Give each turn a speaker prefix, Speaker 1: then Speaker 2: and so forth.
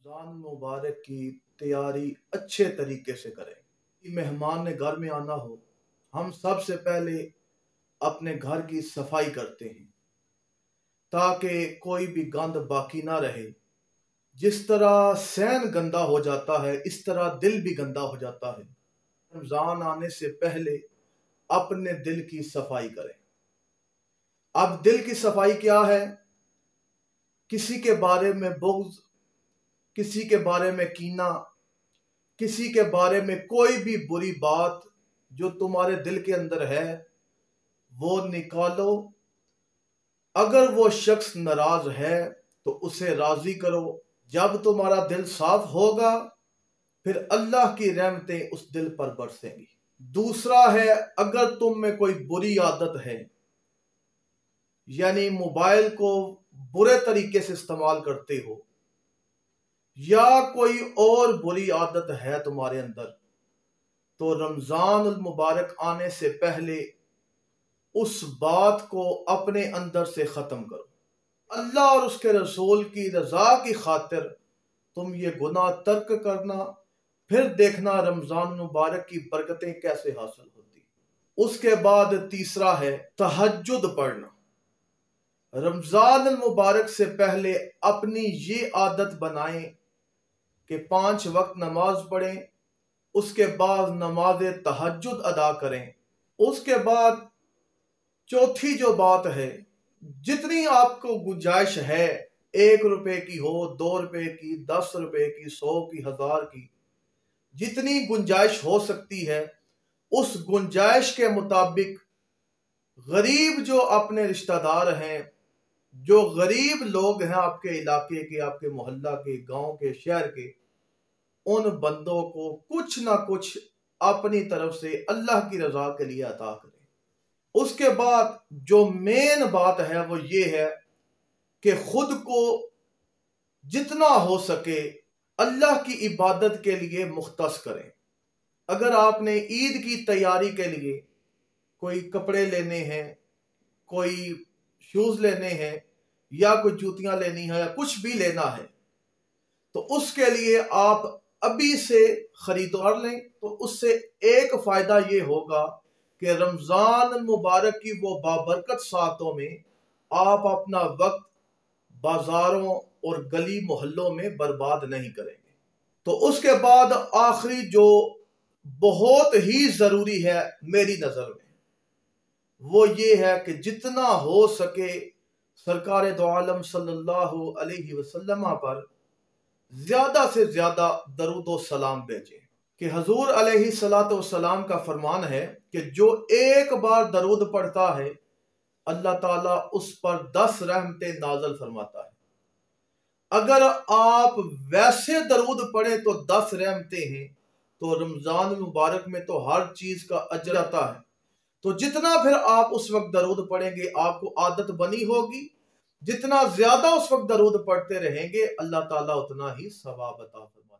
Speaker 1: रमज़ान मुबारक की तैयारी अच्छे तरीके से करें। मेहमान ने घर में आना हो, हम सबसे पहले अपने घर की सफाई करते हैं ताकि कोई भी गंद बाकी ना रहे। जिस तरह सहन गंदा हो जाता है, इस तरह दिल भी गंदा हो जाता है। रमज़ान आने से पहले अपने दिल की सफाई करें। अब दिल की सफाई क्या है? किसी के बारे में बुग़्ज़, किसी के बारे में कीना, किसी के बारे में कोई भी बुरी बात जो तुम्हारे दिल के अंदर है वो निकालो। अगर वो शख्स नाराज है तो उसे राजी करो। जब तुम्हारा दिल साफ होगा फिर अल्लाह की रहमतें उस दिल पर बरसेंगी। दूसरा है, अगर तुम में कोई बुरी आदत है, यानी मोबाइल को बुरे तरीके से इस्तेमाल करते हो या कोई और बुरी आदत है तुम्हारे अंदर, तो रमजान मुबारक आने से पहले उस बात को अपने अंदर से खत्म करो। अल्लाह और उसके रसूल की रजा की खातिर तुम ये गुनाह तर्क करना, फिर देखना रमजान मुबारक की बरकतें कैसे हासिल होती। उसके बाद तीसरा है तहज्जुद पढ़ना। रमजान मुबारक से पहले अपनी ये आदत बनाएं कि 5 वक्त नमाज पढ़ें, उसके बाद नमाज तहज्जुद अदा करें। उसके बाद चौथी जो बात है, जितनी आपको गुंजाइश है, 1 रुपए की हो, 2 रुपए की, 10 रुपए की, 100 की, 1000 की, जितनी गुंजाइश हो सकती है उस गुंजाइश के मुताबिक गरीब जो अपने रिश्तेदार हैं, जो गरीब लोग हैं आपके इलाके के, आपके मोहल्ला के, गांव के, शहर के, उन बंदों को कुछ ना कुछ अपनी तरफ से अल्लाह की रजा के लिए अता करें। उसके बाद जो मेन बात है वो ये है कि खुद को जितना हो सके अल्लाह की इबादत के लिए मुख्तस करें। अगर आपने ईद की तैयारी के लिए कोई कपड़े लेने हैं, कोई शूज लेने हैं या कोई जूतियां लेनी है या कुछ भी लेना है, तो उसके लिए आप अभी से खरीदार लें। तो उससे एक फायदा ये होगा कि रमजान मुबारक की वो बाबरकत सातों में आप अपना वक्त बाजारों और गली मोहल्लों में बर्बाद नहीं करेंगे। तो उसके बाद आखिरी जो बहुत ही जरूरी है मेरी नजर में, वो ये है कि जितना हो सके सरकार दो आलम सल्लल्लाहु अलैहि वसल्लम पर ज्यादा से ज्यादा दरूद सलाम भेजें। कि हजूर अलैहि सलातो सलाम का फरमान है कि जो एक बार दरूद पढ़ता है अल्लाह ताला उस पर 10 रहमतें नाज़िल फरमाता है। अगर आप वैसे दरूद पढ़े तो 10 रहमतें हैं, तो रमजान मुबारक में तो हर चीज का अजर आता है। तो जितना फिर आप उस वक्त दरूद पढ़ेंगे आपको आदत बनी होगी, जितना ज्यादा उस वक्त दरूद पढ़ते रहेंगे अल्लाह ताला उतना ही सवाब अता फरमाएगा।